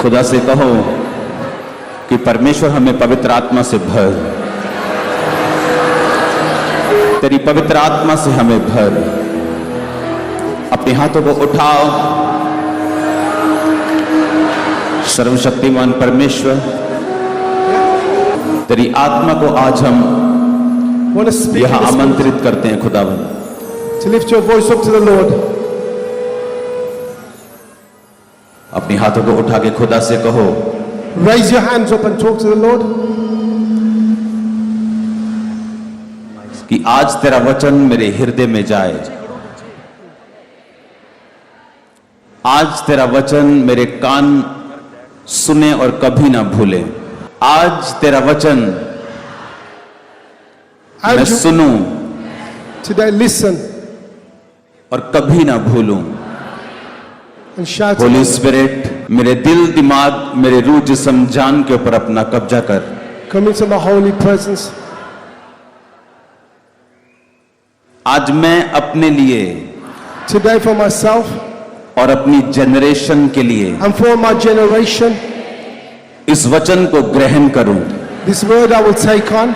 खुदा से कहो कि परमेश्वर हमें पवित्र आत्मा से भर, तेरी पवित्र आत्मा से हमें भर। अपने हाथों को उठाओ। सर्वशक्तिमान परमेश्वर, तेरी आत्मा को आज हम यहां आमंत्रित करते हैं खुदावंद। To lift your voice up to the Lord. अपने हाथों को उठा के खुदा से कहो, Raise your hands up and talk to the Lord. कि आज तेरा वचन मेरे हृदय में जाए, आज तेरा वचन मेरे कान सुने और कभी ना भूले। आज तेरा वचन मैं सुनूं Today listen और कभी ना भूलूं। and shout. होली स्पिरिट, मेरे दिल, दिमाग, मेरे रूह, जिस्म, जान के ऊपर अपना कब्जा कर। Come into my holy presence. आज मैं अपने लिए Today for myself और अपनी जनरेशन के लिए and for my generation, इस वचन को ग्रहण करूं this word I will take on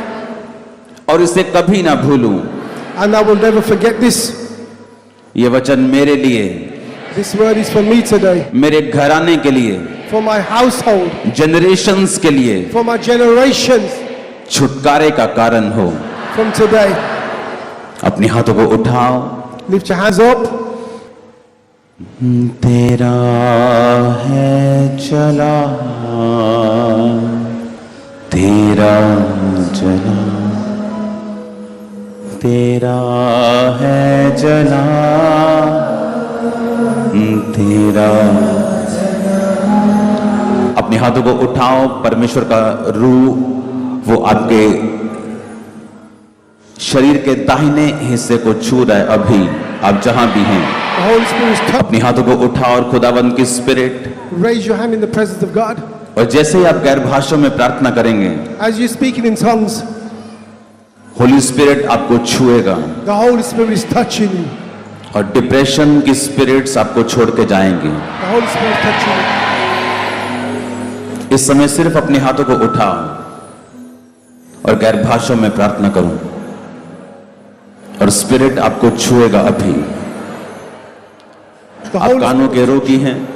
और इसे कभी ना भूलूं। and I will never forget this. ये वचन मेरे लिए, This word is for me today, मेरे घराने के लिए, for my household, जनरेशंस के लिए for my generations छुटकारे का कारण हो। from today. अपने हाथों को उठाओ। Lift your hands up. तेरा है चला, तेरा चला, तेरा है चला, तेरा। अपने हाथों को उठाओ। परमेश्वर का रूह वो आपके शरीर के दाहिने हिस्से को छू रहा है। अभी आप जहां भी हैं, The Holy Spirit is touching. अपने हाथों को उठाओ और खुदावंद की spirit, Raise your hand in the presence of God. और जैसे ही आप गैर भाषा में प्रार्थना करेंगे, As you're speaking in tongues, Holi spirit आपको छुएगा the Holy Spirit is touching you. और डिप्रेशन की स्पिरिट्स आपको छोड़ के जाएंगे। The Holy Spirit is touching you. इस समय सिर्फ अपने हाथों को उठाओ और गैर भाषा में प्रार्थना करूं और स्पिरिट आपको छुएगा। अभी The आप Holy कानों के रोगी हैं,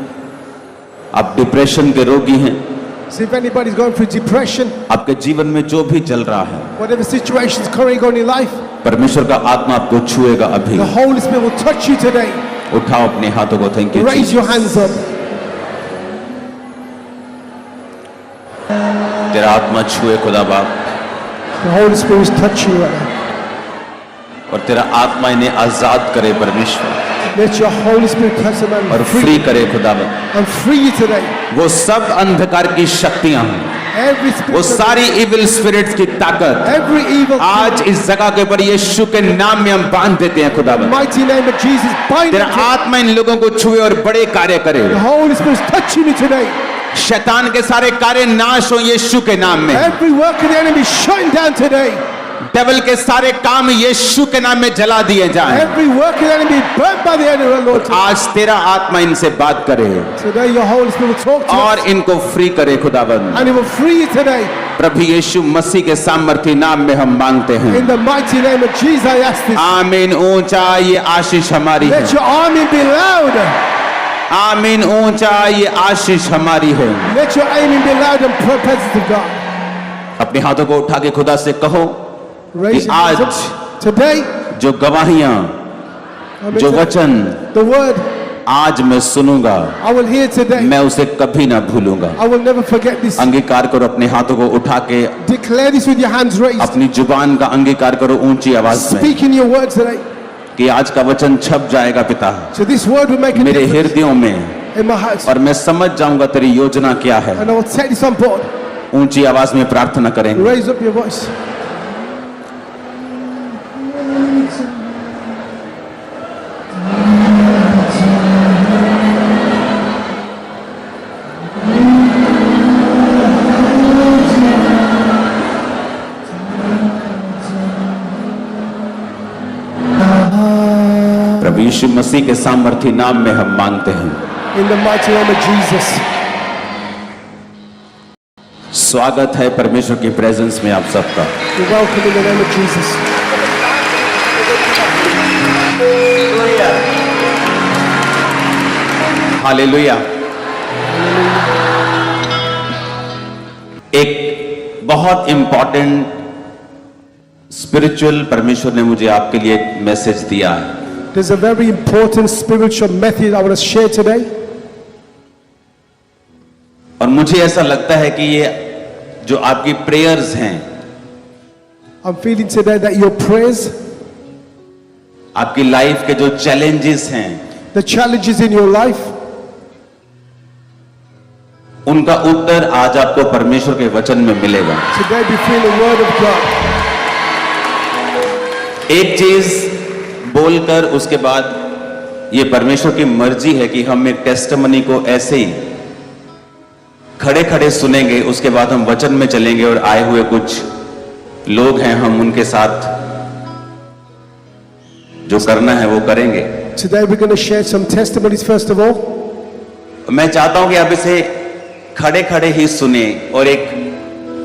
आप डिप्रेशन के रोगी हैं, So if anybody's going through depression, आपके जीवन में जो भी चल रहा है, whatever situation is currently going on in life, परमेश्वर का आत्मा आपको छुएगा। अभी the Holy Spirit will touch you today. उठाओ अपने हाथों को। Thank you. Raise your hands up. तेरा आत्मा छुए खुदा बाप, The Holy Spirit is touching you right now. और तेरा आत्मा इन्हें आजाद करे परमेश्वर, Let your Holy Spirit touch them और and फ्री free, करे खुदावंद। and free you today. वो सब अंधकार की शक्तियां हैं, Every वो spirit, सारी इविल स्पिरिट्स की ताकत every evil, आज इस जगह के ऊपर यीशु के नाम में हम बांध देते हैं खुदावंद। mighty name of Jesus, bind तेरा it to- आत्मा इन लोगों को छुए और बड़े कार्य करे। The Holy Spirit is touching you today. शैतान के सारे कार्य नाश हो यीशु के नाम में। Every work of the enemy is shutting down today. Devil के सारे काम यीशु के नाम में जला दिए जाएं। Every work of the enemy is burnt by the enemy, Lord. Today. आज तेरा आत्मा इनसे बात करे Today your Holy Spirit will talk to और us इनको फ्री करे खुदावंद। and He will free you today. प्रभु यीशु मसीह के सामर्थी नाम में हम मांगते हैं। In the mighty name of Jesus, I ask this. आमीन। ऊंचा ये आशीष हमारी है। Let your army be loud. आमीन। ऊंचा ये आशीष हमारी है। Let your aiming be loud and presence of God. अपने हाथों को उठा के खुदा से कहो Raise your hands आज up. Today, जो गवाहियां, जो वचन the word आज मैं सुनूंगा, I will hear today. मैं उसे कभी ना भूलूंगा। I will never forget this. अंगीकार करो। अपने हाथों को उठा के Declare this with your hands raised. अपनी जुबान का अंगीकार करो ऊंची आवाज में Speak in your words today. कि आज का वचन छप जाएगा पिता So this word will make a मेरे difference हृदयों में, in my heart. और मैं समझ जाऊंगा तेरी योजना क्या है। And I will take this on board. ऊंची आवाज में प्रार्थना करेंगे। Raise up your voice. प्रभु यीशु मसीह के सामर्थी नाम में हम मांगते हैं। In the mighty name of Jesus. स्वागत है परमेश्वर की प्रेजेंस में आप सबका। You're welcome in the name of Jesus. Hallelujah. एक बहुत इंपॉर्टेंट स्पिरिचुअल परमेश्वर ने मुझे आपके लिए एक मैसेज दिया है। There's a very important spiritual method I want to share today. और मुझे ऐसा लगता है कि ये जो आपकी प्रेयर्स हैं, I'm feeling today that your prayers, आपकी लाइफ के जो चैलेंजेस हैं, the challenges in your life, उनका उत्तर आज आपको परमेश्वर के वचन में मिलेगा। today be feel the word of God. एक चीज बोलकर उसके बाद ये परमेश्वर की मर्जी है कि हम एक टेस्टिमनी को ऐसे ही खड़े खड़े सुनेंगे, उसके बाद हम वचन में चलेंगे और आए हुए कुछ लोग हैं, हम उनके साथ जो करना है वो करेंगे। Today we're going to share some testimonies first of all. मैं चाहता हूं कि आप इसे खड़े खड़े ही सुने और एक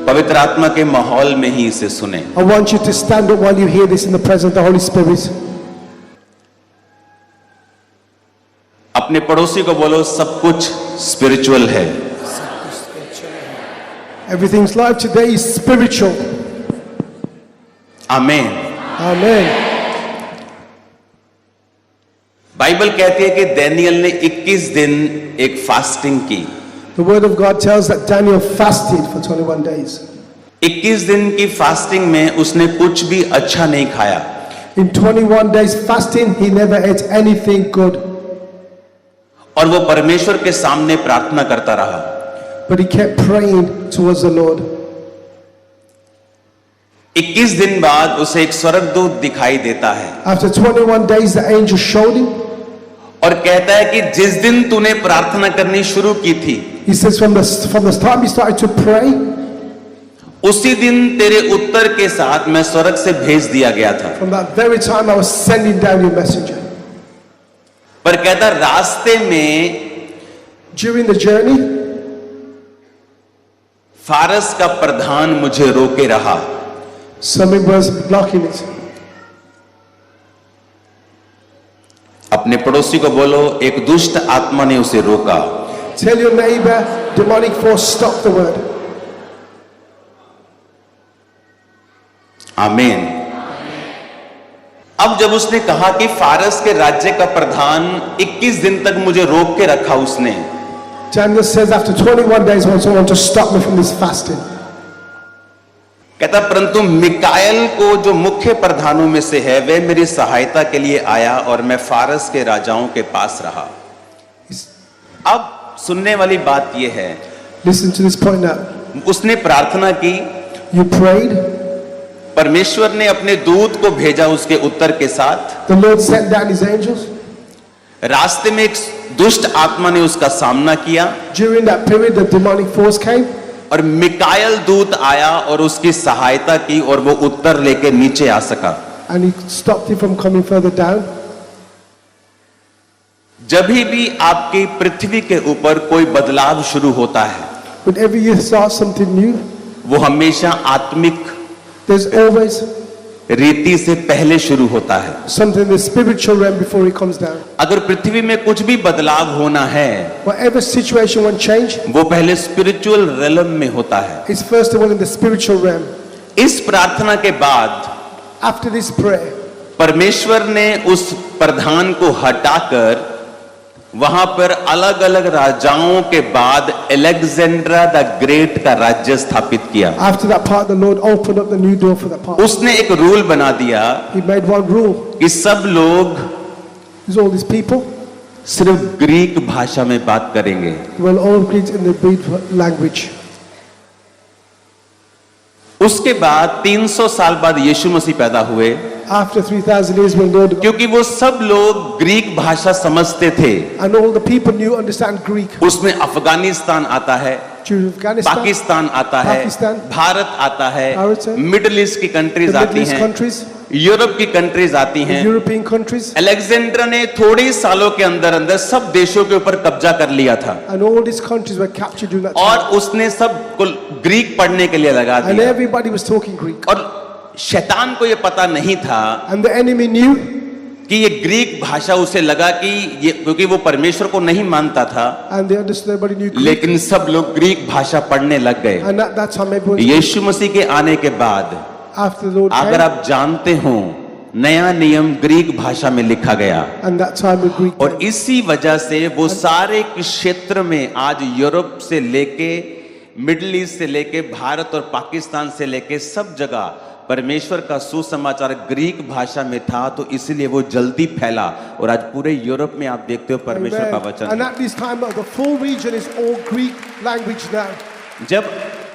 पवित्र आत्मा के माहौल में ही इसे सुने। I want you to stand up while you hear this in the presence of the Holy Spirit. अपने पड़ोसी को बोलो, सब कुछ स्पिरिचुअल है। Everything's life today is spiritual. आमीन। Amen. बाइबल कहती है कि दानियल ने 21 दिन एक फास्टिंग की। The word of God tells that Daniel fasted for 21 days. 21 दिन की फास्टिंग में उसने कुछ भी अच्छा नहीं खाया। In 21 days fasting, he never ate anything good. और वो परमेश्वर के सामने प्रार्थना करता रहा। But he kept praying towards the Lord. 21 दिन बाद उसे एक स्वर्गदूत दिखाई देता है After 21 days, the angel showed him. और कहता है कि जिस दिन तूने प्रार्थना करनी शुरू की थी, He says, from the time he started to pray, उसी दिन तेरे उत्तर के साथ मैं स्वर्ग से भेज दिया गया था। from that very time I was sending down your messenger. पर कहता रास्ते में During the journey, फारस का प्रधान मुझे रोके रहा। something was blocking it. अपने पड़ोसी को बोलो, एक दुष्ट आत्मा ने उसे रोका। Tell your neighbor, demonic force, stop the word. आमीन। अब जब उसने कहा कि फारस के राज्य का प्रधान 21 दिन तक मुझे रोक के रखा उसने, Daniel says, after 21 days, I want someone to stop me from this fasting. कहता परंतु मिकाएल को जो मुख्य प्रधानों में से है, वह मेरी सहायता के लिए आया और मैं फारस के राजाओं के पास रहा। अब सुनने वाली बात यह है, Listen to this point now. उसने प्रार्थना की, You prayed, परमेश्वर ने अपने दूत को भेजा उसके उत्तर के साथ। the Lord sent down his angels. रास्ते में एक दुष्ट आत्मा ने उसका सामना किया During that period, the demonic force came, और मिकाएल दूत आया और उसकी सहायता की और वो उत्तर लेके नीचे आ सका। and he stopped him from coming further down. जब भी आपकी पृथ्वी के ऊपर कोई बदलाव शुरू होता है, Whenever you start something new, वो हमेशा आत्मिक there's always रीति से पहले शुरू होता है। something in the spiritual realm before it comes down. अगर पृथ्वी में कुछ भी बदलाव होना है, Whatever situation won't change, वो पहले स्पिरिचुअल रेलम में होता है। it's first of all in the spiritual realm. इस प्रार्थना के बाद After this prayer, परमेश्वर ने उस प्रधान को हटाकर वहां पर अलग अलग राजाओं के बाद अलेक्जेंड्रा द ग्रेट का राज्य स्थापित किया। after that part, the Lord opened up the new door for that part. उसने एक रूल बना दिया He made one rule. कि सब लोग There's all these people सिर्फ ग्रीक भाषा में बात करेंगे। will all greet in the Greek language. उसके बाद 300 साल बाद यीशु मसीह पैदा हुए, After 3,000 years, when Lord क्योंकि वो सब लोग ग्रीक भाषा समझते थे। and all the people knew understand Greek. उसमें अफगानिस्तान आता है, Afghanistan, पाकिस्तान आता है, पाकिस्तान, भारत आता है, भारत है, मिडिल ईस्ट की कंट्रीज the आती Middle East हैं, countries, यूरोप की कंट्रीज आती the हैं। European countries, अलेक्जेंडर ने थोड़े ही सालों के अंदर अंदर सब देशों के ऊपर कब्जा कर लिया था and all these countries were captured during that और time. उसने सबको ग्रीक पढ़ने के लिए लगा And दिया everybody was talking Greek. और शैतान को ये पता नहीं था And the enemy knew, कि ये ग्रीक भाषा उसे लगा कि ये, क्योंकि वो परमेश्वर को नहीं मानता था, and they understood, everybody knew Greek. लेकिन सब लोग ग्रीक भाषा पढ़ने लग गए। And at that time, everyone, यीशु मसीह के आने के बाद after the Lord अगर came, आप जानते हो नया नियम ग्रीक भाषा में लिखा गया and that time the Greek और इसी वजह से वो सारे क्षेत्र में आज यूरोप से लेके मिडिल ईस्ट से लेके भारत और पाकिस्तान से लेके सब जगह परमेश्वर का सुसमाचार ग्रीक भाषा में था, तो इसलिए वो जल्दी फैला और आज पूरे यूरोप में आप देखते हो परमेश्वर का Amen. वचन And है। at this time, the full region is all Greek language now. जब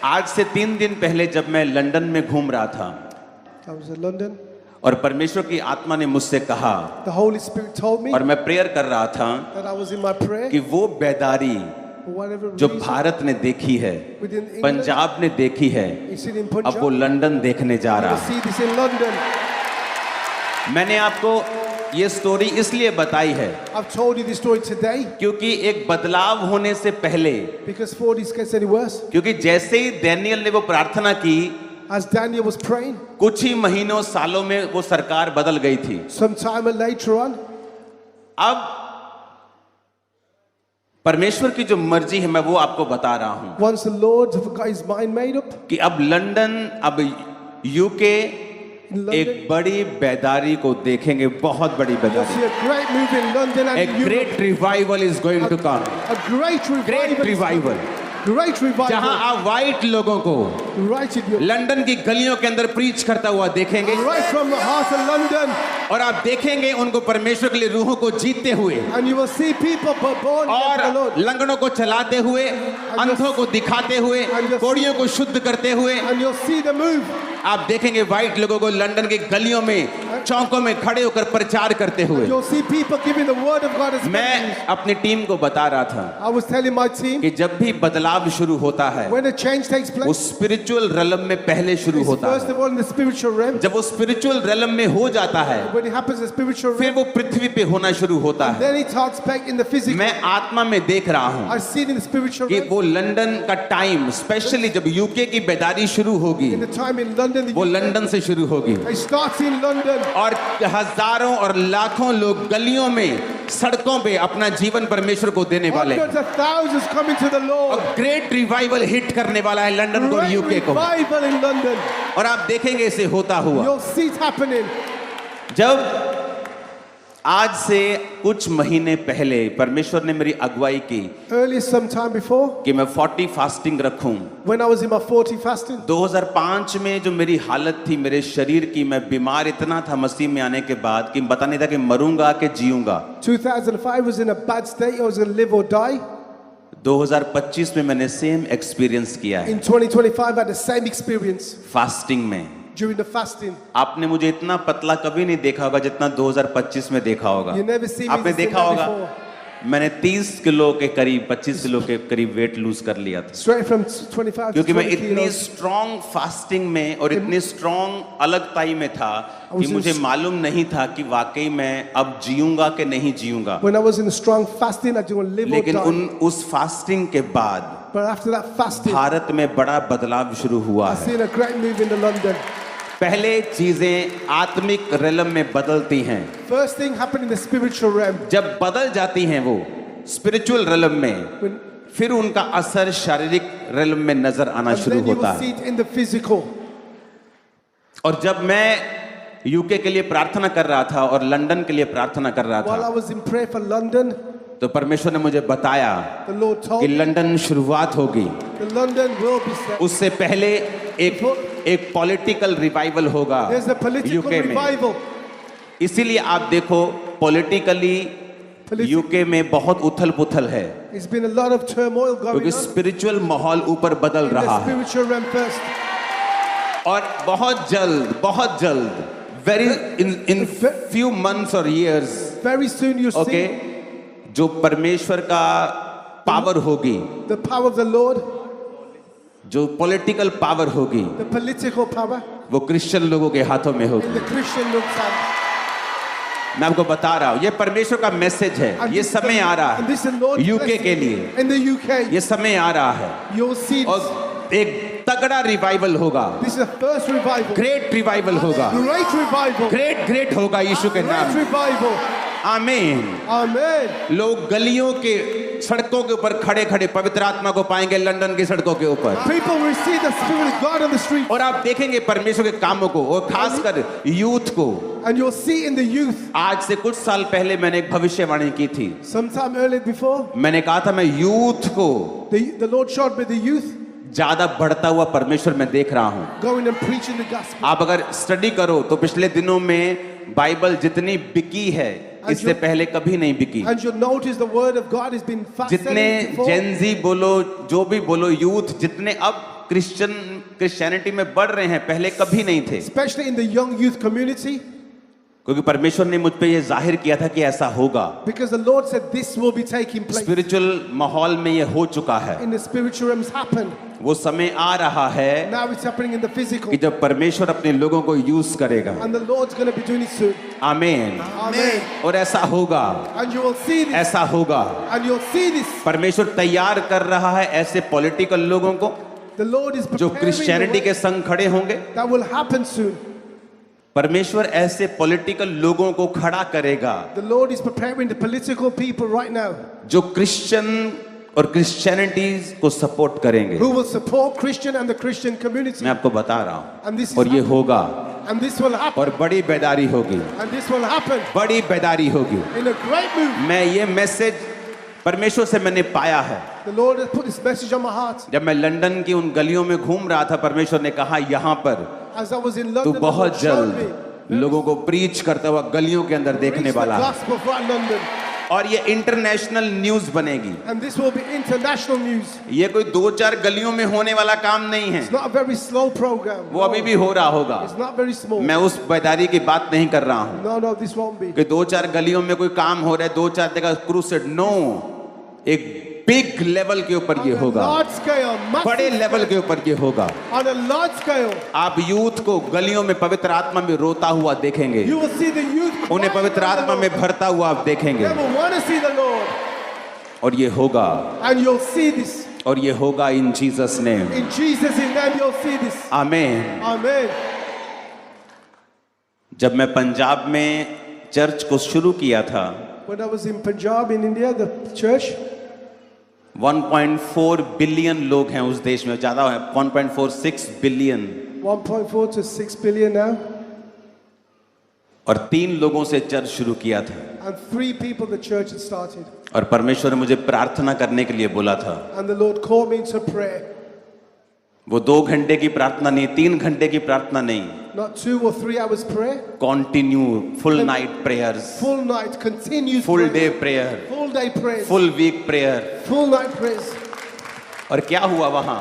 आज से 3 दिन पहले जब मैं लंदन में घूम रहा था I was in London. और परमेश्वर की आत्मा ने मुझसे कहा The Holy Spirit told me और मैं प्रेयर कर रहा था that I was in my prayer. कि वो बेदारी For whatever जो reason, भारत ने देखी है, within England, पंजाब ने देखी है, you see it in अब Punjab. वो लंदन देखने जा You रहा will है। see this in London. मैंने आपको ये स्टोरी इसलिए बताई है I've told you this story today क्योंकि एक बदलाव होने से पहले, because before this gets any worse, क्योंकि जैसे ही डैनियल ने वो प्रार्थना की, as Daniel was praying, कुछ ही महीनों सालों में वो सरकार बदल गई थी। some time later on, अब परमेश्वर की जो मर्जी है मैं वो आपको बता रहा हूं once the Lord got his mind made up, कि अब लंदन, अब यूके in एक London, बड़ी बेदारी को देखेंगे, बहुत बड़ी you'll बेदारी। see a great move in London and A Europe. great revival is going to come. A great revival. Great revival. Great जहां revival. आप व्हाइट लोगों को Right in your, लंदन की गलियों के अंदर प्रीच करता हुआ देखेंगे right from the heart of London, और आप देखेंगे उनको परमेश्वर के लिए रूहों को जीतते हुए and you will see people born और of the Lord, लंगड़ों को चलाते हुए, अंधों को दिखाते हुए, कोड़ियों को शुद्ध करते हुए and you'll see the move. आप देखेंगे व्हाइट लोगों को लंदन की गलियों में, चौकों में खड़े होकर प्रचार करते हुए। You'll see people giving the word of God as मैं अपनी टीम को बता रहा था I was telling my team, कि जब भी बदलाव शुरू होता है when a change takes वो place, स्पिरिचुअल रेलम में पहले शुरू it's होता first है। of all in the spiritual realm. जब वो स्पिरिचुअल रेलम में हो जाता है When it happens in the spiritual फिर realm, वो पृथ्वी पे होना शुरू होता है। then it starts back in the physical. मैं आत्मा में देख रहा हूं I see it in the spiritual कि realm. वो लंदन का टाइम, स्पेशली जब यूके की बेदारी शुरू होगी, In the time in London, वो लंदन से शुरू होगी it starts in London. और हजारों और लाखों लोग गलियों में, सड़कों पे अपना जीवन परमेश्वर को देने वाले हैं। Hundreds of thousands coming to the और Lord. ग्रेट रिवाइवल हिट करने वाला है लंदन को और Great यूके को, revival in London. और आप देखेंगे इसे होता हुआ। You'll see it happening. जब आज से कुछ महीने पहले परमेश्वर ने मेरी अगुवाई की Earlier, some time before, कि मैं 40 फास्टिंग रखूं, when I was in my 40 fasting, 2005 में जो मेरी हालत थी मेरे शरीर की, मैं बीमार इतना था मसीह में आने के बाद कि पता नहीं था कि मरूंगा कि जीऊंगा। 2005 was in a bad state. I was going to live or die. 2025 में मैंने सेम एक्सपीरियंस किया है In 2025, I had the same experience fasting में। during the fasting. आपने मुझे इतना पतला कभी नहीं देखा होगा जितना 2025 में देखा होगा। You never see me आपने the same देखा होगा before. मैंने 30 किलो के करीब, 25 किलो के करीब वेट लूज कर लिया था, Straight from 25 to क्योंकि मैं 20 इतनी kilos. स्ट्रॉन्ग फास्टिंग में और इतनी स्ट्रॉन्ग अलगताई में था कि was in मुझे मालूम नहीं था कि वाकई मैं अब जीऊंगा कि नहीं जीऊंगा। When I was in a strong fasting, I didn't want to live or लेकिन die. उस फास्टिंग के बाद But after that fasting, Bharat में बड़ा बदलाव शुरू हुआ I've है। seen a great move in the London. पहले चीजें आत्मिक रेलम में बदलती हैं, First thing happened in the spiritual realm. जब बदल जाती हैं वो स्पिरिचुअल रेलम में, When, फिर उनका असर शारीरिक रेलम में नजर आना and शुरू then you होता will see है। it in the physical. और जब मैं यूके के लिए प्रार्थना कर रहा था और लंदन के लिए प्रार्थना कर रहा While I था, was in prayer for London, तो परमेश्वर ने मुझे बताया the Lord कि told me लंदन शुरुआत होगी, that London will be set. उससे पहले एक पॉलिटिकल रिवाइवल होगा There's a political यूके में। revival. इसीलिए आप देखो पॉलिटिकली Politi- यूके में बहुत उथल पुथल है, There's been a lot of turmoil going क्योंकि on स्पिरिचुअल माहौल ऊपर बदल in रहा the है। spiritual realm first. और बहुत जल्द वेरी इन फ्यू मंथ्स और years, Very soon you okay, see जो परमेश्वर का पावर होगी, the power of the Lord, जो पॉलिटिकल पावर होगी, the political power, वो क्रिश्चियन लोगों के हाथों में in होगी। the Christian Lord's hand. मैं आपको बता रहा हूं, ये परमेश्वर का मैसेज है। And ये this is समय आ रहा and this is है Lord's यूके के blessing. लिए, In the UK, ये समय आ रहा है you'll see this. और एक तगड़ा रिवाइवल होगा, This is the first revival. Great revival होगा, Great revival. ग्रेट होगा यीशु के Great नाम। revival. आमीन। Amen. लोग गलियों के सड़कों के ऊपर खड़े खड़े पवित्र आत्मा को पाएंगे, लंदन की सड़कों के ऊपर। People will receive the Spirit of God on the street. और आप देखेंगे परमेश्वर के कामों को, और खासकर यूथ को। And you'll see in the youth. आज से कुछ साल पहले मैंने एक भविष्यवाणी की थी। Sometime earlier before, मैंने कहा था मैं यूथ को the Lord showed me the youth ज्यादा बढ़ता हुआ परमेश्वर मैं देख रहा हूं। going and preaching the gospel. आप अगर स्टडी करो तो पिछले दिनों में बाइबल जितनी बिकी है इससे पहले कभी नहीं बिकी। And you'll notice the word of God has been fast जितने selling before. जेनजी बोलो, जो भी बोलो, यूथ जितने अब क्रिश्चियनिटी में बढ़ रहे हैं, पहले कभी नहीं थे। Especially in the young youth community, क्योंकि परमेश्वर ने मुझ पे ये जाहिर किया था कि ऐसा होगा। because the Lord said this will be taking place. Spiritual माहौल में ये हो चुका है। In the spiritual realms happened. वो समय आ रहा है Now it's happening in the physical. कि जब परमेश्वर अपने लोगों को यूज करेगा। And the Lord's going to be doing it soon. आमीन। Amen. और ऐसा होगा, And you will see this. ऐसा होगा। And you'll see this. परमेश्वर तैयार कर रहा है ऐसे पॉलिटिकल लोगों को The Lord is जो preparing क्रिश्चियनिटी the के way संग खड़े होंगे। that will happen soon. परमेश्वर ऐसे पॉलिटिकल लोगों को खड़ा करेगा The Lord is preparing the political people right now जो क्रिश्चियन और क्रिश्चियनिटी को सपोर्ट करेंगे। who will support Christian and the Christian community. मैं आपको बता रहा हूं, And this is और ये happening. होगा, And this will happen. और बड़ी बेदारी होगी, And this will happen बड़ी बेदारी होगी। in a great move. मैं ये मैसेज परमेश्वर से मैंने पाया है। The Lord has put this message on my heart. जब मैं लंदन की उन गलियों में घूम रहा था, परमेश्वर ने कहा यहाँ पर As I was in तू London, the Lord बहुत showed me जल्द लोगों को प्रीच करता हुआ गलियों के अंदर देखने preach the वाला है, gospel throughout London. और ये इंटरनेशनल न्यूज बनेगी। And this will be international news. ये कोई 2-4 गलियों में होने वाला काम नहीं है, It's not a very slow program. वो अभी भी हो रहा होगा। It's not very small. मैं उस बेदारी की बात नहीं कर रहा हूं No, this won't be. कि 2-4 गलियों में कोई काम हो रहा है, 2-4 जगह क्रूसेड। नो, एक बिग लेवल के ऊपर ये On a होगा, large scale, massive बड़े लेवल के ऊपर ये होगा। on a large scale, आप यूथ को गलियों में पवित्र आत्मा में रोता हुआ देखेंगे, you will see the youth उन्हें crying पवित्र out the आत्मा Lord. में भरता हुआ आप देखेंगे, They will want to see the Lord, और ये होगा, and you'll see this. और ये होगा इन Jesus name. In Jesus' name, you'll see this. आमीन। Amen. जब मैं पंजाब में चर्च को शुरू किया था, When I was in Punjab in India, the church, 1.4 billion लोग हैं उस देश में, ज्यादा है, 1.46 बिलियन, 1.4 to 6 billion now, और 3 लोगों से चर्च शुरू किया था। and 3 people the church had started. और परमेश्वर ने मुझे प्रार्थना करने के लिए बोला था। And the Lord called me into prayer. वो 2 घंटे की प्रार्थना नहीं, 3 घंटे की प्रार्थना नहीं, Not 2 or 3 hours prayer, continue full night prayers, full night, continuous full prayer, day prayer, full day prayers, full week prayer. full night prayers. और क्या हुआ वहां,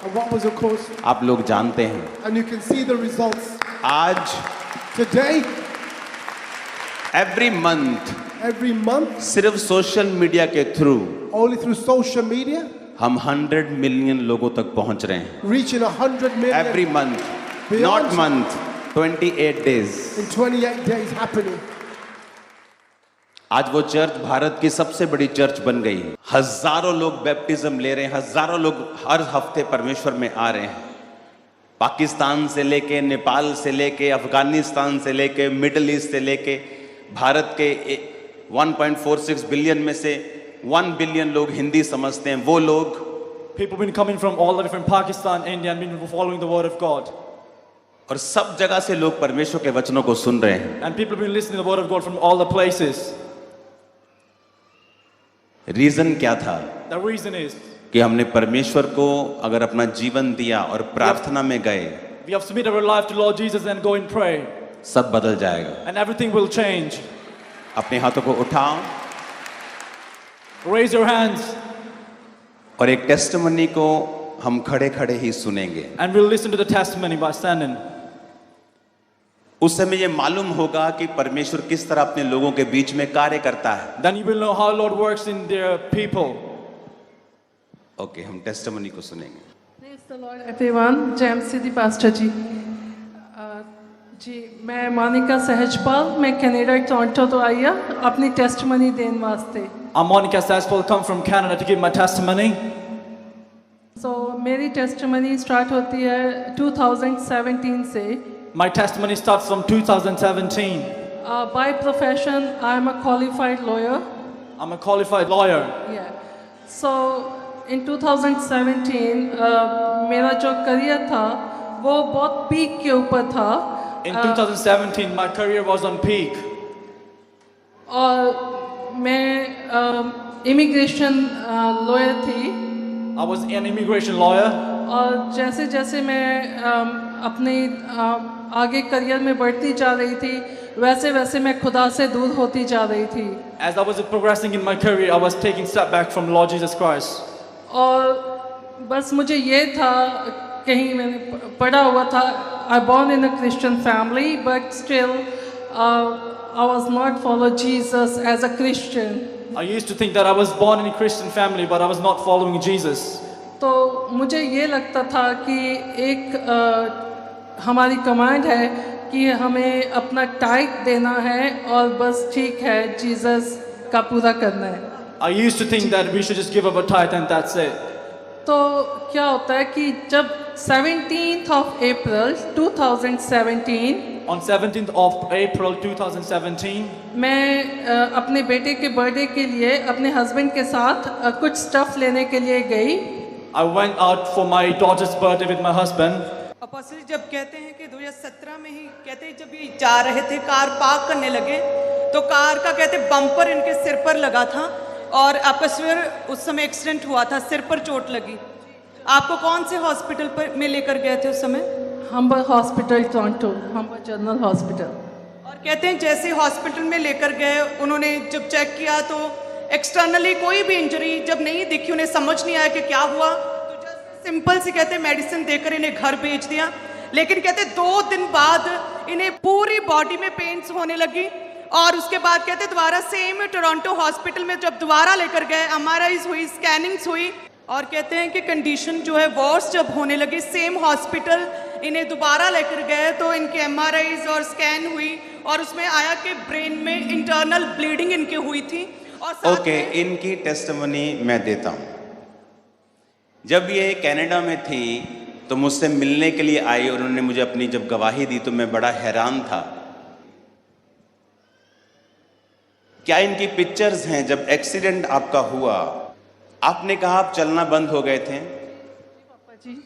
And what was of course, आप लोग जानते हैं। and you can see the results. आज Today, every month every month, सिर्फ सोशल मीडिया के through only through social media, हम 100 मिलियन लोगों तक पहुंच रहे हैं। reaching 100 million every month, Beyond- not month, 28 days. in 28 days happening. आज वो चर्च भारत की सबसे बड़ी चर्च बन गई है। हजारों लोग बैप्टिज्म ले रहे हैं, हजारों लोग हर हफ्ते परमेश्वर में आ रहे हैं। पाकिस्तान से लेके, नेपाल से लेके, अफगानिस्तान से लेके, मिडिल ईस्ट से लेके, भारत के 1.46 बिलियन में से 1 बिलियन लोग हिंदी समझते हैं। वो लोग, People have been coming from all the different Pakistan, India, and been following the word of God. और सब जगह से लोग परमेश्वर के वचनों को सुन रहे हैं। And people have been listening to the word of God from all the places. Reason क्या था? The reason is कि हमने परमेश्वर को अगर अपना जीवन दिया और प्रार्थना में गए, we have submitted our life to Lord Jesus and go and pray, सब बदल जाएगा। and everything will change. अपने हाथों को उठाओ Raise your hands, और एक टेस्टिमनी को हम खड़े खड़े ही सुनेंगे। and we'll listen to the testimony by standing. उस समय ये मालूम होगा कि परमेश्वर किस तरह अपने लोगों के बीच में कार्य करता है। Then you will know how Lord works in their people. Okay, हम टेस्टिमनी को सुनेंगे। Praise the Lord, everyone. Jai Siddhi Pastor ji. जी मैं मोनिका सहजपाल मैं कनाडा टोरंटो तो आई हाँ अपनी टेस्टमनी देने वास्ते I'm Monica Saswell, come from Canada to give my testimony. सो मेरी टेस्टमनी स्टार्ट होती है 2017 से My testimony starts from 2017. By profession I am a qualified lawyer I'm a qualified lawyer. सो इन 2017 मेरा जो करियर था वो बहुत पीक के ऊपर था In 2017, my career was on peak. और मैं इमिग्रेशन लॉयर थी I was an immigration lawyer. और जैसे जैसे मैं अपने आगे करियर में बढ़ती जा रही थी वैसे वैसे मैं खुदा से दूर होती जा रही थी As I was progressing in my career, I was taking step back from Lord Jesus Christ. और बस मुझे ये था कहीं मैंने पढ़ा हुआ था I born in a Christian family but still I was not follow Jesus as a Christian I used to think that I was born in a Christian family, but I was not following Jesus. तो मुझे ये लगता था कि एक हमारी command है कि हमें अपना टाइट देना है और बस ठीक है जीसस का पूरा करना है I used to think that we should just give up a tithe and that's it. तो क्या होता है कि जब 17th of April 2017 On 17th of April 2017, मैं अपने बेटे के बर्थडे के लिए अपने हस्बैंड के साथ कुछ स्टफ लेने के लिए गई I went out for my daughter's birthday with my husband. Apostle जब कहते हैं कि 2017 में ही कहते हैं जब ये जा रहे थे कार पार्क करने लगे तो कार का कहते बम्पर इनके सिर पर लगा था और आपका सिर उस समय एक्सीडेंट हुआ था सिर पर चोट लगी आपको कौन से हॉस्पिटल पर में लेकर गए थे उस समय हम्बर हॉस्पिटल टोरंटो हम्बर जनरल हॉस्पिटल और कहते हैं जैसे हॉस्पिटल में लेकर गए उन्होंने जब चेक किया तो एक्सटर्नली कोई भी इंजरी जब नहीं दिखी उन्हें समझ नहीं आया कि क्या हुआ तो जस्ट सिंपल सी कहते हैं मेडिसिन देकर इन्हें घर भेज दिया लेकिन कहते 2 दिन बाद इन्हें पूरी बॉडी में पेन्स होने लगी और उसके बाद कहते दोबारा सेम टोरंटो हॉस्पिटल में जब दोबारा लेकर गए MRIs हुई स्कैनिंग्स हुई और कहते हैं कि कंडीशन जो है वर्स जब होने लगी सेम हॉस्पिटल इन्हें दोबारा लेकर गए तो इनके MRIs और स्कैन हुई और उसमें आया कि ब्रेन में इंटरनल ब्लीडिंग इनके हुई थी और साथ ओके में इनकी टेस्टमनी मैं देता हूं जब ये कनाडा में थी तो मुझसे मिलने के लिए आई और उन्होंने मुझे अपनी जब गवाही दी तो मैं बड़ा हैरान था क्या इनकी पिक्चर्स हैं जब एक्सीडेंट आपका हुआ आपने कहा आप चलना बंद हो गए थे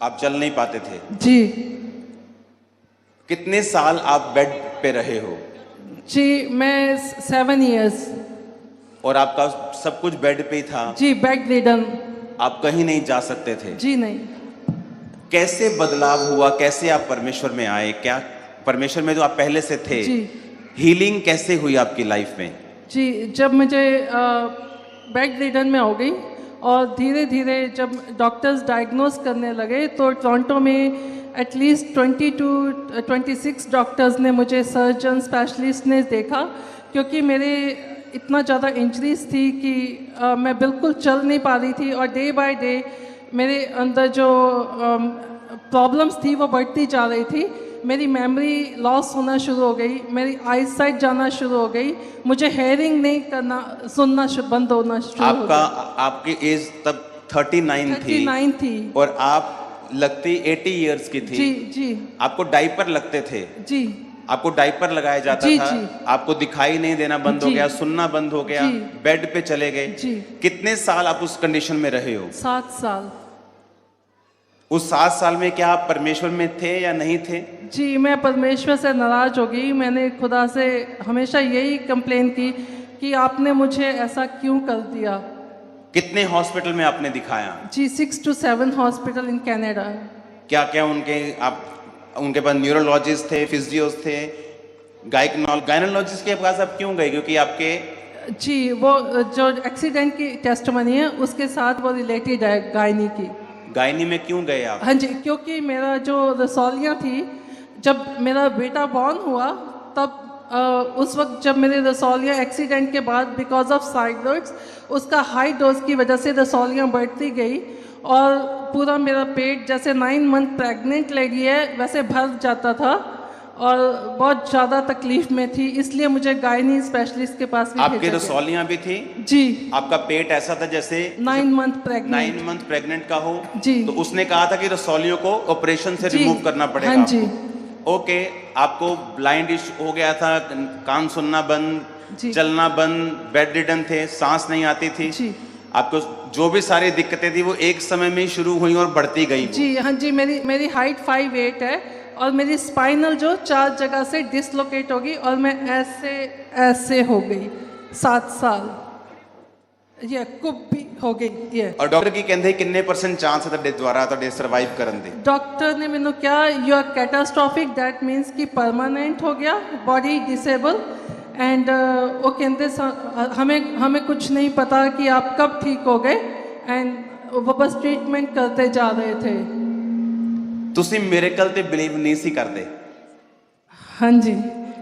आप चल नहीं पाते थे जी कितने साल आप बेड पे रहे हो जी मैं 7 years और आपका सब कुछ बेड पे ही था जी बेड रिडन आप कहीं नहीं जा सकते थे जी नहीं कैसे बदलाव हुआ कैसे आप परमेश्वर में आए क्या परमेश्वर में तो आप पहले से थे जी हीलिंग कैसे हुई आपकी लाइफ में जी जब मुझे बेड रिडन में हो गई और धीरे धीरे जब डॉक्टर्स डायग्नोस करने लगे तो टोरंटो में एटलीस्ट 20 to 26 डॉक्टर्स ने मुझे सर्जन स्पेशलिस्ट ने देखा क्योंकि मेरे इतना ज़्यादा इंजरीज थी कि मैं बिल्कुल चल नहीं पा रही थी और डे बाय डे मेरे अंदर जो प्रॉब्लम्स थी वो बढ़ती जा रही थी मेरी मेमोरी लॉस होना शुरू हो गई मेरी आई साइट जाना शुरू हो गई मुझे हेयरिंग नहीं करना सुनना बंद होना शुरू हो आपका गया आपकी एज तब 39 थी और आप लगती 80 इयर्स की थी जी जी आपको डाइपर लगते थे जी आपको डाइपर लगाया जाता जी, था जी। आपको दिखाई नहीं देना बंद हो जी। गया सुनना बंद हो गया जी। बेड पे चले गए जी। कितने साल आप उस कंडीशन में रहे हो 7 साल उस 7 साल में क्या आप परमेश्वर में थे या नहीं थे जी मैं परमेश्वर से नाराज हो गई मैंने खुदा से हमेशा यही कंप्लेन की कि आपने मुझे ऐसा क्यों कर दिया कितने हॉस्पिटल में आपने दिखाया जी 6 to 7 हॉस्पिटल इन कनाडा क्या क्या उनके पास न्यूरोलॉजिस्ट थे फिजियोस थे गायनोलॉजिस्ट के पास आप क्यों गए क्योंकि आपके जी वो जो एक्सीडेंट की टेस्टमनी है उसके साथ वो रिलेटेड है गायनी की गायनी में क्यों गए आप हाँ जी क्योंकि मेरा जो रसौलियाँ थी जब मेरा बेटा बॉर्न हुआ तब उस वक्त जब मेरे रसौलियाँ एक्सीडेंट के बाद बिकॉज ऑफ साइक्लोइड्स उसका हाई डोज की वजह से रसौलियाँ बढ़ती गई और पूरा मेरा पेट जैसे 9 month प्रेग्नेंट लेडी है वैसे भर जाता था और बहुत ज़्यादा तकलीफ में थी, इसलिए मुझे गायनी स्पेशलिस्ट के पास भी आपकी भेजा गया। रसौलियां भी थी? जी, आपका पेट ऐसा था जैसे 9 मंथ प्रेग्नेंट। 9 मंथ प्रेग्नेंट का हो? जी। तो उसने कहा था कि रसौलियों को ऑपरेशन से जी। रिमूव करना पड़ेगा। हाँ जी। ओके, आपको ब्लाइंड हो गया था, कान सुनना बंद, जी। चलना बंद, बेड रिडन थे, सांस नहीं आती थी। जी। आपको जो भी सारी दिक्कतें थी वो एक समय में ही शुरू हुई और बढ़ती गई। जी हाँ जी, मेरी हाइट 5'8" है और मेरी स्पाइनल जो 4 जगह से डिसलोकेट होगी और मैं ऐसे हो गई 7 साल, ये कुप भी हो गई ये। और डॉक्टर की कहते किन्ने % चांस है दोबारा सर्वाइव करन दे? डॉक्टर ने मैंने क्या, you are catastrophic, that means कि परमानेंट हो गया, बॉडी डिसेबल, एंड वो कहते हमें कुछ नहीं पता कि आप कब ठीक हो गए, एंड वो बस ट्रीटमेंट करते जा रहे थे। ਤੁਸੀਂ ਮਿरेकल ਤੇ ਬਿਲੀਵ ਨਹੀਂ ਸੀ ਕਰਦੇ? हाँ जी।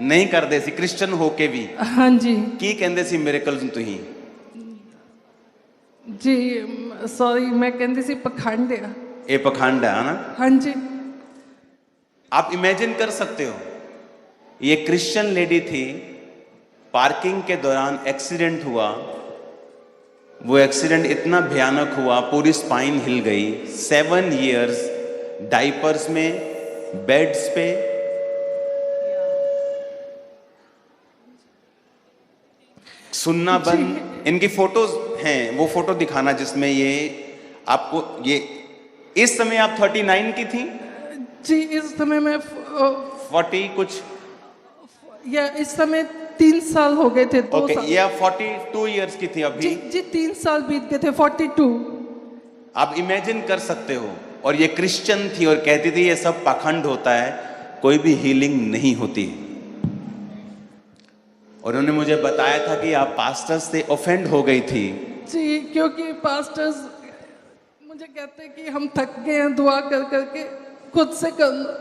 ਨਹੀਂ ਕਰਦੇ ਸੀ ਕ੍ਰਿਸਚੀਅਨ ਹੋ ਕੇ ਵੀ? हाँ जी। ਕੀ ਕਹਿੰਦੇ ਸੀ ਮਿरेकल ਨੂੰ ਤੁਸੀਂ? जी सॉरी, मैं कहती सी पखंड है। ये पखंड है ना? हाँ जी। आप इमेजिन कर सकते हो, ये क्रिश्चियन लेडी थी, पार्किंग के दौरान एक्सीडेंट हुआ, वो एक्सीडेंट इतना भयानक हुआ पूरी स्पाइन हिल गई, 7 इयर्स डाइपर्स में, बेड्स पे, सुनना बंद। इनकी फोटोज हैं, वो फोटो दिखाना जिसमें ये आपको, ये इस समय आप 39 की थी? जी, इस समय मैं 40 कुछ, या इस समय 3 साल हो गए थे। 2 ओके, साल। या 42 इयर्स की थी जी अभी? जी 3 साल बीत गए थे, 42। आप इमेजिन कर सकते हो, और ये क्रिश्चियन थी और कहती थी ये सब पाखंड होता है, कोई भी हीलिंग नहीं होती। और उन्होंने मुझे बताया था कि आप पास्टर्स से ऑफेंड हो गई थी। जी, क्योंकि पास्टर्स मुझे कहते हैं कि हम थक गए हैं दुआ कर करके, खुद से करना।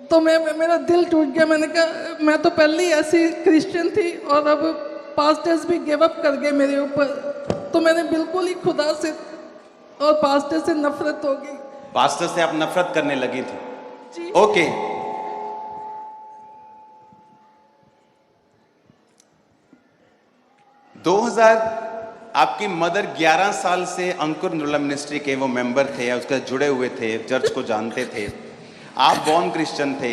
तो मेरा दिल टूट गया। मैंने कहा, मैं तो पहले ही ऐसी क्रिश्चियन थी और अब पास्टर्स भी गिव अप कर गए मेरे ऊपर। तो मैंने बिल्कुल ही खुदा से और पास्टर से नफरत हो गई। पास्टर से आप नफरत करने लगी थी? जी। ओके। आपकी मदर 11 साल से अंकुर निर्मला मिनिस्ट्री के वो मेंबर थे, उसके जुड़े हुए थे, चर्च को जानते थे। आप बॉर्न क्रिश्चियन थे।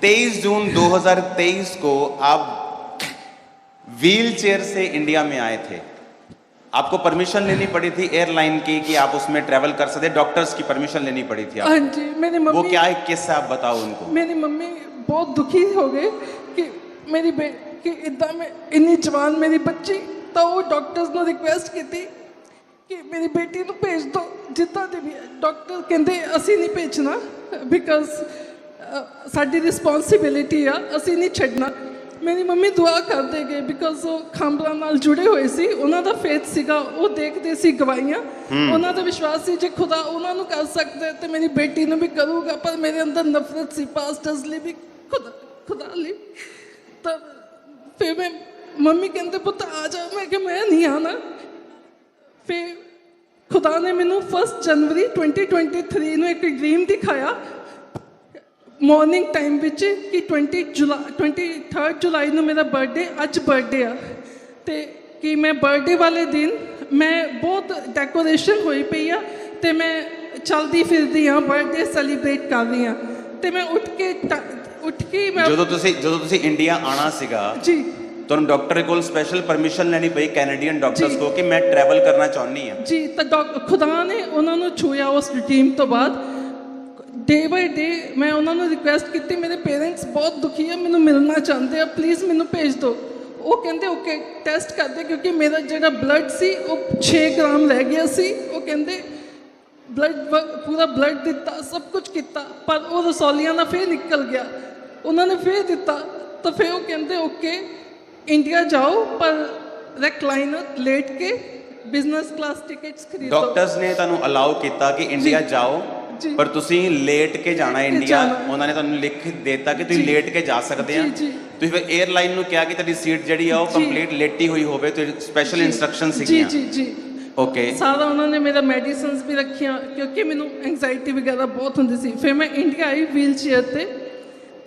23 जून 2023 को आप व्हील चेयर से इंडिया में आए थे। आपको परमिशन लेनी पड़ी थी एयरलाइन की कि आप उसमें ट्रैवल कर सकते, डॉक्टर्स की परमिशन लेनी पड़ी थी हाँ आपको। जी, मेरी वो मम्मी, क्या है किस्सा, आप बताओ उनको। मेरी मम्मी बहुत दुखी हो गई कि मेरी कि इदा में इन्नी जवान मेरी बच्ची, तो वो डॉक्टर्स ने रिक्वेस्ट की थी कि मेरी बेटी को भेज दो जितना दे भी। डॉक्टर कहते असी नहीं भेजना बिकॉज साडी रिस्पॉन्सिबिलिटी आ, असी नहीं छड्डना। मेरी मम्मी दुआ करते गए बिकॉज वो खांबरा नाल जुड़े हुए सी, उन्हों का फेथ सीगा, वो देखते सी गवाइयां, उन्हों का विश्वास सी जे खुदा उन्होंने कर सकता तो मेरी बेटी ने भी करूँगा। पर मेरे अंदर नफरत सी पास्टर्स लिए भी, खुदा लिए। तब फिर मैं, मम्मी कहते पुत आ जा, मैं कि मैं नहीं आना। फिर खुदा ने मैनू 1 जनवरी 2023 में एक ड्रीम दिखाया मॉर्निंग टाइम विच कि 23 जुलाई ਨੂੰ ਮੇਰਾ ਬਰਥਡੇ, ਅੱਜ ਬਰਥਡੇ ਆ, ਤੇ ਕਿ ਮੈਂ ਬਰਥਡੇ ਵਾਲੇ ਦਿਨ ਮੈਂ ਬਹੁਤ ਡੈਕੋਰੇਸ਼ਨ ਹੋਈ ਪਈ ਆ ਤੇ ਮੈਂ ਚਲਦੀ ਫਿਰਦੀ ਆ, ਬਰਥਡੇ ਸੈਲੀਬ੍ਰੇਟ ਕਰ ਰਹੀ ਆ। ਤੇ ਮੈਂ ਉੱਠ ਕੇ ਮੈਂ ਜਦੋਂ ਤੁਸੀਂ ਇੰਡੀਆ ਆਣਾ ਸੀਗਾ ਜੀ, ਤੁਹਾਨੂੰ ਡਾਕਟਰ ਕੋਲ ਸਪੈਸ਼ਲ ਪਰਮਿਸ਼ਨ ਲੈਣੀ ਪਈ ਕੈਨੇਡੀਅਨ ਡਾਕਟਰਸ ਕੋ ਕਿ ਮੈਂ ਟਰੈਵਲ ਕਰਨਾ ਚਾਹੁੰਦੀ ਹਾਂ ਜੀ। ਤਾਂ ਖੁਦਾ ਨੇ ਉਹਨਾਂ ਨੂੰ ਛੂਇਆ ਉਸ ਟੀਮ ਤੋਂ ਬਾਅਦ। डे बाय डे मैं उन्होंने रिक्वेस्ट की, मेरे पेरेंट्स बहुत दुखी है, मैंने मिलना चाहते हैं, प्लीज़ मैनू भेज दो। वो कहते ओके टेस्ट करते, क्योंकि मेरा जो ब्लड सी वो 6 ग्राम रह गया सी। वो कहते ब्लड पूरा ब्लड दिता, सब कुछ किया, पर वो रसौलियां का फिर निकल गया। उन्होंने फिर दिता, तो फिर वो कहते ओके इंडिया जाओ, पर रेक्लाइनर लेट के बिजनेस क्लास टिकट्स खरीदो। डॉक्टर्स ने तुहानू अलाउ किया कि इंडिया जाओ, पर तुसी लेट के जाना इंडिया। उन्होंने तुहानू लिख देता कि तुसी लेट के जा सकते हैं। तुसी फिर एयरलाइन नू कहा कि तेरी सीट जिहड़ी आ वो कंप्लीट लेटी हुई होवे, तो स्पेशल इंस्ट्रक्शन सीगियां। जी जी ओके। सारा उन्होंने मेरा मेडिसिन भी रखिया, क्योंकि मैनू एंगजाइटी वगैरह बहुत होंदी सी। फिर मैं इंडिया आई व्हील चेयर ते,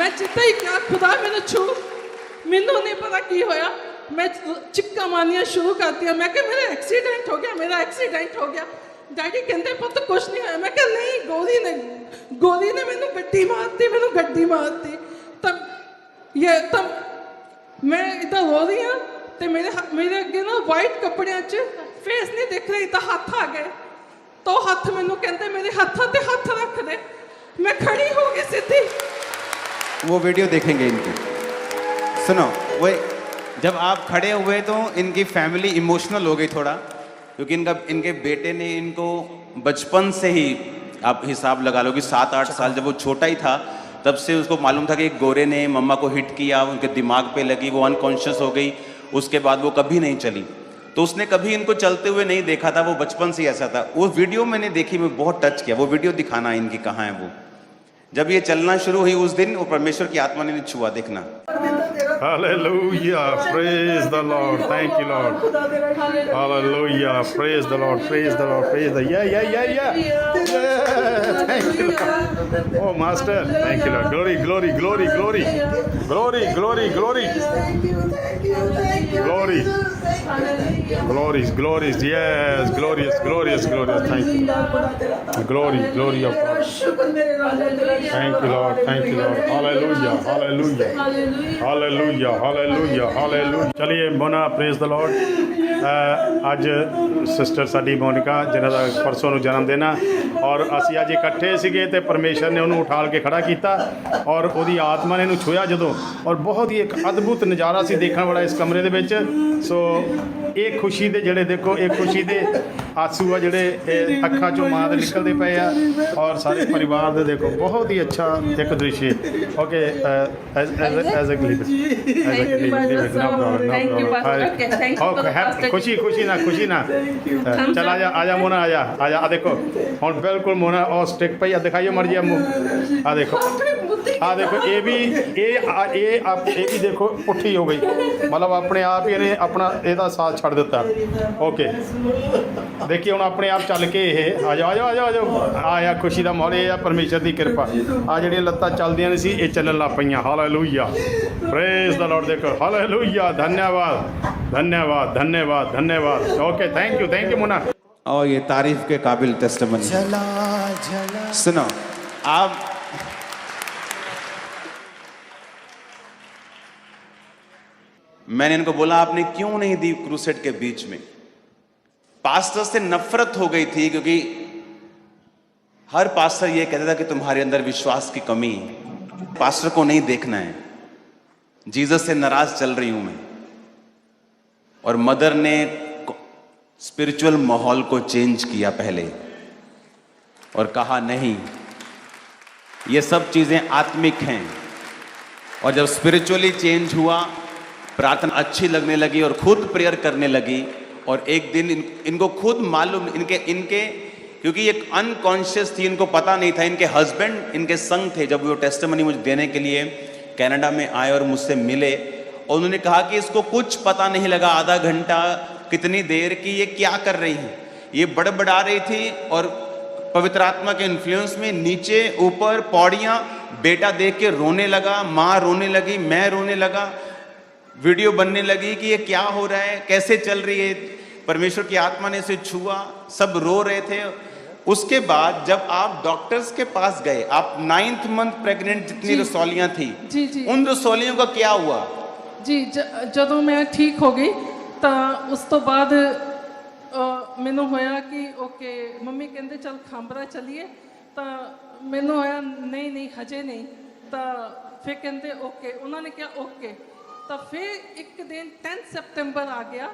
मैं जितना ही क्या खुदा मैंने छू मैनू नहीं पता की होया मैं चिक्का मारनिया शुरू कर दिया मैं क्या मेरा एक्सीडेंट हो गया डैडी कहते पुत कुछ नहीं होया मैं क्या नहीं गोली ने मैनू गड्डी मारती तब मैं इधर रो रही हाँ तो मेरे अगे ना वाइट कपड़िया च फेस नहीं दिख रही तो हाथ आ गए तो हाथ मैनू कहते मेरे हाथों ते हाथ रख दे मैं खड़ी हो गई सीधी वो वीडियो देखेंगे इनकी। सुनो, वो जब आप खड़े हुए तो इनकी फैमिली इमोशनल हो गई थोड़ा, क्योंकि इनके बेटे ने इनको बचपन से ही, आप हिसाब लगा लो कि 7-8 साल जब वो छोटा ही था तब से उसको मालूम था कि एक गोरे ने मम्मा को हिट किया, उनके दिमाग पे लगी, वो अनकॉन्शियस हो गई, उसके बाद वो कभी नहीं चली। तो उसने कभी इनको चलते हुए नहीं देखा था, वो बचपन से ही ऐसा था। वो वीडियो मैंने देखी, मैं बहुत टच किया। वो वीडियो दिखाना इनकी कहाँ है। वो जब ये चलना शुरू हुई उस दिन वो परमेश्वर की आत्मा ने छुआ, देखना। Hallelujah, praise the Lord, thank you Lord, hallelujah, praise the Lord, praise the Lord, praise the, yeah, thank you Lord, oh master, thank you Lord, glory, glory, glory, glory, glory, glory, glory, glory, glories, glories, yes, glorious, glorious, glorious, thank you, glory, glory of God, thank you Lord, hallelujah, hallelujah, hallelujah, hallelujah hallelujah. ਚਲਿਏ Mona praise the Lord. ਅੱਜ sister ਸਾਡੀ ਮੋਨਿਕਾ ਜਿਨ੍ਹਾਂ ਦਾ ਪਰਸੋਂ ਨੂੰ ਜਨਮ ਦਿਨ ਆ ਔਰ ਅਸੀਂ ਅੱਜ ਇਕੱਠੇ ਸੀਗੇ ਤੇ ਪਰਮੇਸ਼ਰ ਨੇ ਉਹਨੂੰ ਉਠਾਲ ਕੇ ਖੜਾ ਕੀਤਾ ਔਰ ਉਹਦੀ ਆਤਮਾ ਨੇ ਇਹਨੂੰ ਛੂਹਿਆ ਜਦੋਂ, ਔਰ ਬਹੁਤ ਹੀ ਇੱਕ ਅਦਭੁਤ ਨਜ਼ਾਰਾ ਸੀ ਦੇਖਣ ਵਾਲਾ ਇਸ ਕਮਰੇ ਦੇ ਵਿੱਚ। ਸੋ ਇਹ ਖੁਸ਼ੀ ਦੇ ਜਿਹੜੇ ਦੇਖੋ ਇਹ ਖੁਸ਼ੀ ਦੇ ਆਂਸੂ ਆ ਜਿਹੜੇ ਇਹ ਅੱਖਾਂ ਚੋਂ ਮਾਂ ਦੇ ਨਿਕਲਦੇ ਪਏ ਆ ਔਰ ਸਾਰੇ ਪਰਿਵਾਰ ਦੇ ਦੇਖੋ ਬਹੁਤ ਹੀ ਅੱਛਾ ਇੱਕ ਦ੍ਰਿਸ਼ ਹੈ। ਓਕੇ ਐਜ਼ ਅ खुशी ना चल आजा मोना आजा देखो हम बिल्कुल मोना और स्टिक पे दिखाइए मर्जी मुँह देखो ये भी देखो पुठी हो गई, मतलब अपने आप ही इन्हें अपना ਇਹਦਾ साथ छड़ दिता। ओके देखिए हम अपने आप चल के ये आया खुशी का माहौल। ये परमेश्वर की कृपा आ ਜਿਹੜੀਆਂ ਲੱਤਾਂ ਚੱਲਦੀਆਂ ਨਹੀਂ ਸੀ ਇਹ ਚੱਲਣ ਲੱਗ ਪਈਆਂ। Hallelujah praise the Lord. देखो हालेलुया, धन्यवाद धन्यवाद धन्यवाद धन्यवाद। Okay thank you Munna. और ये तारीफ के काबिल टेस्टिमनी। सुनो, आप मैंने इनको बोला आपने क्यों नहीं दी क्रूसेड के बीच में। पास्टर से नफरत हो गई थी क्योंकि हर पास्टर ये कहता था कि तुम्हारे अंदर विश्वास की कमी है, पास्टर को नहीं देखना है, जीसस से नाराज चल रही हूं मैं। और मदर ने स्पिरिचुअल माहौल को चेंज किया पहले और कहा नहीं, ये सब चीजें आत्मिक हैं। और जब स्पिरिचुअली चेंज हुआ, प्रार्थना अच्छी लगने लगी और खुद प्रेयर करने लगी। और एक दिन इनको खुद मालूम, इनके क्योंकि एक अनकॉन्शियस थी, इनको पता नहीं था। इनके हस्बैंड इनके संग थे जब वो टेस्टिमनी मुझे देने के लिए कनाडा में आए और मुझसे मिले, और उन्होंने कहा कि इसको कुछ पता नहीं लगा आधा घंटा कितनी देर की ये क्या कर रही है। ये बड़बड़ा रही थी और पवित्र आत्मा के इन्फ्लुएंस में नीचे ऊपर पौड़ियाँ, बेटा देख के रोने लगा, माँ रोने लगी, मैं रोने लगा, वीडियो बनने लगी कि ये क्या हो रहा है, कैसे चल रही है। परमेश्वर की आत्मा ने इसे छुआ, सब रो रहे थे। उसके बाद जब आप डॉक्टर्स के पास गए, आप 9th मंथ प्रेग्नेंट जितनी रसौलियां थी, जी उन रसौलियों का क्या हुआ? जी ਜਦੋਂ मैं ठीक हो गई तो उस तो बाद मैनू होया कि ओके मम्मी कहते चल खांबरा चलीए, तो मैनू होया नहीं हजे नहीं, तो फिर कहते ओके, उन्होंने क्या ओके। तो फिर एक दिन 10 सितंबर आ गया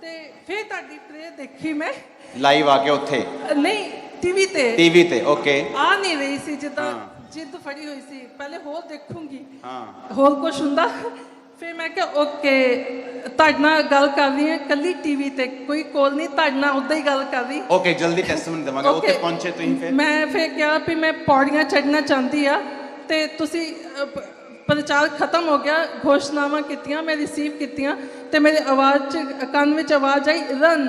तो फिर ताड़ी प्रेयर देखी मैं लाइव आके उठे नहीं टीवी ते ओके आ नहीं रही सी, जिदा जिद फड़ी हुई सी, पहले होर देखूंगी होर कुछ हुंदा। फिर मैं क्या ओके ताड़े नाल गल कर रही है कली टीवी ते, कोई कॉल नहीं, ताड़े नाल उदा ही गल कर रही। ओके जल्दी टेस्टिमनी देवांगे। ओके पहुंचे तुसीं फिर? मैं फिर क्या भी मैं पौड़ियां चढ़ना चाहती आ ते तुसी प्रचार खत्म हो गया, घोषणावां कीतियां, मैं रिसीव कीतियां ते मेरी आवाज़ कान विच आवाज़ आई रन।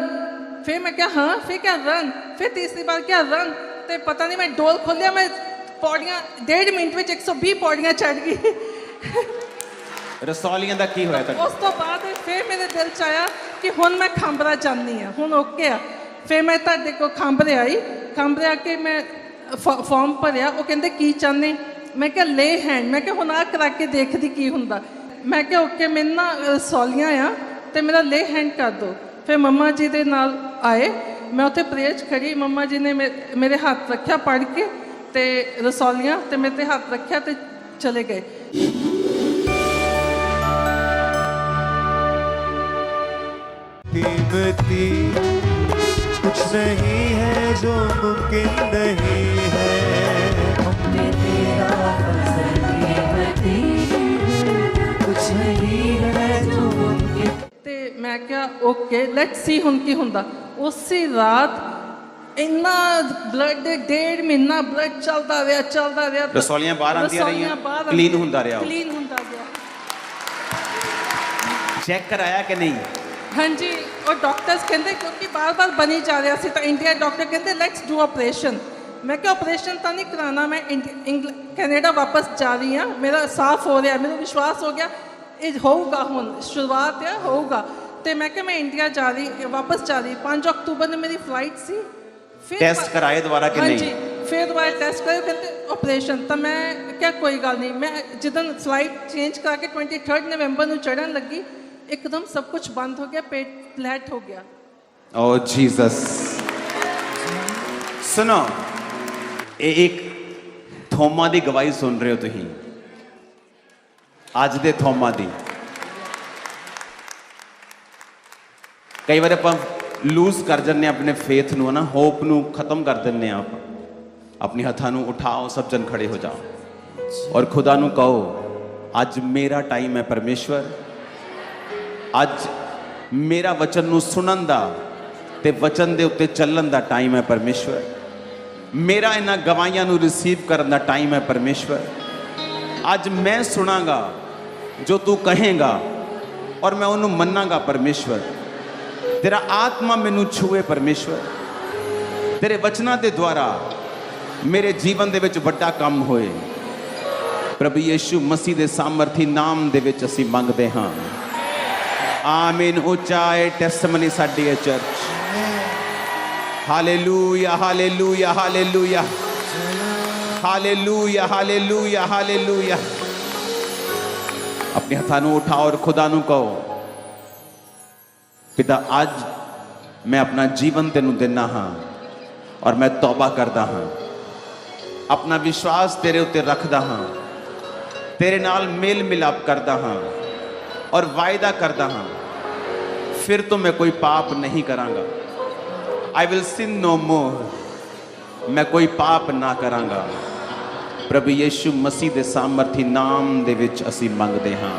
फिर मैं क्या हाँ, फिर क्या रन, फिर तीसरी बार क्या रन, ते पता नहीं मैं डोल खोलिया, मैं ਪੌੜੀਆਂ 1.5 ਮਿੰਟ ਵਿੱਚ 120 ਪੌੜੀਆਂ ਚੜ੍ਹ ਗਈ। ਰਸੌਲੀਆਂ ਦਾ ਕੀ ਹੋਇਆ ਤੁਹਾਡਾ? ਉਸ ਤੋਂ ਬਾਅਦ ਫਿਰ ਮੇਰੇ ਦਿਲ 'ਚ ਆਇਆ ਕਿ ਹੁਣ ਮੈਂ ਖਾਂਬਰਾ ਚਾਹੁੰਦੀ ਹਾਂ, ਹੁਣ ਓਕੇ ਆ। ਫਿਰ ਮੈਂ ਤੁਹਾਡੇ ਕੋਲ ਖਾਂਬਰੇ ਆਈ, ਖਾਂਬਰੇ ਆ ਕੇ ਮੈਂ ਫਾਰਮ ਭਰਿਆ। ਉਹ ਕਹਿੰਦੇ ਕੀ ਚਾਹੁੰਦੇ? ਮੈਂ ਕਿਹਾ ਲੇ ਹੈਂਡ। ਮੈਂ ਕਿਹਾ ਹੁਣ ਆਹ ਕਰਾ ਕੇ ਦੇਖਦੀ ਕੀ ਹੁੰਦਾ। ਮੈਂ ਕਿਹਾ ਓਕੇ, ਮੈਨੂੰ ਨਾ ਰਸੌਲੀਆਂ ਆ ਅਤੇ ਮੇਰਾ ਲੇ ਹੈਂਡ ਕਰ ਦਿਓ। ਫਿਰ ਮੰਮਾ ਜੀ ਦੇ ਨਾਲ ਆਏ, ਮੈਂ ਉੱਥੇ ਪ੍ਰੇਅਰ 'ਚ ਖੜੀ, ਮੰਮਾ ਜੀ ਨੇ ਮੇਰੇ ਹੱਥ ਰੱਖਿਆ ਪੜ੍ਹ ਕੇ ਅਤੇ ਰਸੌਲੀਆਂ, ਅਤੇ ਮੇਰੇ 'ਤੇ ਹੱਥ ਰੱਖਿਆ ਅਤੇ ਚਲੇ ਗਏ। कीमती कुछ नहीं है जो मुमकिन नहीं है। तेरा फजल कीमती कुछ नहीं है जो मुमकिन। ਤੇ ਮੈਂ ਕਿਹਾ ਓਕੇ ਲੈਟਸ ਸੀ ਹੁਣ ਕੀ ਹੁੰਦਾ। ਉਸੇ ਰਾਤ ਇੰਨਾ ਬਲੱਡ 1.5 ਮਹੀਨਾ ਬਲੱਡ ਚੱਲਦਾ ਰਿਹਾ। ਰਸੌਲੀਆਂ ਬਾਹਰ ਆਉਂਦੀਆਂ ਰਹੀਆਂ, ਕਲੀਨ ਹੁੰਦਾ ਰਿਹਾ। ਕਲੀਨ ਹੁੰਦਾ ਗਿਆ। ਚੈੱਕ ਕਰਾਇਆ ਕਿ ਨਹੀਂ? ਹਾਂਜੀ, ਉਹ ਡਾਕਟਰਸ ਕਹਿੰਦੇ ਕਿਉਂਕਿ ਬਾਰ-ਬਾਰ ਬਣੀ ਜਾ ਰਿਹਾ ਸੀ ਤਾਂ ਇੰਡੀਆ ਡਾਕਟਰ ਕਹਿੰਦੇ ਲੈਟਸ ਡੂ ਆਪਰੇਸ਼ਨ। ਮੈਂ ਕਿਹਾ ਆਪਰੇਸ਼ਨ ਤਾਂ ਨਹੀਂ ਕਰਾਉਣਾ, ਮੈਂ ਕੈਨੇਡਾ ਵਾਪਸ ਜਾ ਰਹੀ ਹਾਂ, ਮੇਰਾ ਸਾਫ਼ ਹੋ ਰਿਹਾ, ਮੈਨੂੰ ਵਿਸ਼ਵਾਸ ਹੋ ਗਿਆ ਇਹ ਹੋਊਗਾ, ਹੁਣ ਸ਼ੁਰੂਆਤ ਹੈ ਹੋਊਗਾ। ਅਤੇ ਮੈਂ ਕਿਹਾ ਮੈਂ ਇੰਡੀਆ ਜਾ ਰਹੀ, ਵਾਪਸ ਜਾ ਰਹੀ। 5 ਅਕਤੂਬਰ ਨੂੰ ਮੇਰੀ ਫਲਾਈਟ ਸੀ। ਫਿਰ ਟੈਸਟ ਕਰਾਏ ਦੁਬਾਰਾ ਕਿ ਨਹੀਂ? ਹਾਂਜੀ, ਫਿਰ ਦੁਬਾਰਾ ਟੈਸਟ ਕਰਾਏ, ਕਹਿੰਦੇ ਆਪਰੇਸ਼ਨ। ਤਾਂ ਮੈਂ ਕਿਹਾ ਕੋਈ ਗੱਲ ਨਹੀਂ। ਮੈਂ ਜਿੱਦਣ ਫਲਾਈਟ ਚੇਂਜ ਕਰਾ ਕੇ 23 ਨਵੰਬਰ ਨੂੰ ਚੜ੍ਹਨ ਲੱਗੀ, ਇੱਕਦਮ ਸਭ ਕੁਝ ਬੰਦ ਹੋ ਗਿਆ, ਪੇਟ ਫਲੈਟ ਹੋ ਗਿਆ। ਓ ਜੀਸਸ। ਸੁਣੋ, ਇਹ ਇੱਕ ਥੋਮਾ ਦੀ ਗਵਾਹੀ ਸੁਣ ਰਹੇ ਹੋ ਤੁਸੀਂ, ਅੱਜ ਦੇ ਥੋਮਾ ਦੀ। ਕਈ ਵਾਰ ਆਪਾਂ ਲੂਜ਼ ਕਰ ਜਾਂਦੇ ਆਪਣੇ ਫੇਥ ਨੂੰ, ਨਾ ਹੋਪ ਨੂੰ ਖਤਮ ਕਰ ਦਿੰਦੇ ਆ। ਆਪਣੇ ਹੱਥਾਂ ਨੂੰ ਉਠਾਓ, ਸਭ ਜਨ ਖੜੇ ਹੋ ਜਾਓ ਔਰ ਖੁਦਾ ਨੂੰ ਕਹੋ ਅੱਜ ਮੇਰਾ ਟਾਈਮ ਹੈ ਪਰਮੇਸ਼ਵਰ, ਅੱਜ ਮੇਰਾ ਵਚਨ ਨੂੰ ਸੁਣਨ ਦਾ ਤੇ ਵਚਨ ਦੇ ਉੱਤੇ ਚੱਲਣ ਦਾ ਟਾਈਮ ਹੈ ਪਰਮੇਸ਼ਵਰ। ਮੇਰਾ ਇਹਨਾਂ ਗਵਾਹੀਆਂ ਨੂੰ ਰਿਸੀਵ ਕਰਨ ਦਾ ਟਾਈਮ ਹੈ ਪਰਮੇਸ਼ਵਰ। ਅੱਜ ਮੈਂ ਸੁਣਾਂਗਾ ਜੋ ਤੂੰ ਕਹੇਗਾ ਔਰ ਮੈਂ ਉਹਨੂੰ ਮੰਨਾਂਗਾ ਪਰਮੇਸ਼ਵਰ। ਤੇਰਾ ਆਤਮਾ ਮੈਨੂੰ ਛੂਏ ਪਰਮੇਸ਼ਵਰ। ਤੇਰੇ ਵਚਨਾਂ ਦੇ ਦੁਆਰਾ ਮੇਰੇ ਜੀਵਨ ਦੇ ਵਿੱਚ ਵੱਡਾ ਕੰਮ ਹੋਏ। ਪ੍ਰਭੂ ਯੀਸ਼ੂ ਮਸੀਹ ਦੇ ਸਾਮਰਥੀ ਨਾਮ ਦੇ ਵਿੱਚ ਅਸੀਂ ਮੰਗਦੇ ਹਾਂ, ਆਮੀਨ। ਉੱਚਾ ਹੈ ਟੈਸਟਮਨੀ ਸਾਡੀ ਹੈ church. Hallelujah, hallelujah, hallelujah, hallelujah, hallelujah, hallelujah. ਆਪਣੇ ਹੱਥਾਂ ਨੂੰ ਉਠਾਓ ਔਰ ਖੁਦਾ ਨੂੰ ਕਹੋ ਪਿਤਾ ਅੱਜ ਮੈਂ ਆਪਣਾ ਜੀਵਨ ਤੈਨੂੰ ਦਿੰਦਾ ਹਾਂ ਔਰ ਮੈਂ ਤੌਬਾ ਕਰਦਾ ਹਾਂ, ਆਪਣਾ ਵਿਸ਼ਵਾਸ ਤੇਰੇ ਉੱਤੇ ਰੱਖਦਾ ਹਾਂ, ਤੇਰੇ ਨਾਲ ਮੇਲ ਮਿਲਾਪ ਕਰਦਾ ਹਾਂ ਔਰ ਵਾਅਦਾ ਕਰਦਾ ਹਾਂ ਫਿਰ ਤੋਂ ਮੈਂ ਕੋਈ ਪਾਪ ਨਹੀਂ ਕਰਾਂਗਾ। I will sin no more। ਮੈਂ ਕੋਈ ਪਾਪ ਨਾ ਕਰਾਂਗਾ। ਪ੍ਰਭੂ ਯੀਸ਼ੂ ਮਸੀਹ ਦੇ ਸਾਮਰਥੀ ਨਾਮ ਦੇ ਵਿੱਚ ਅਸੀਂ ਮੰਗਦੇ ਹਾਂ।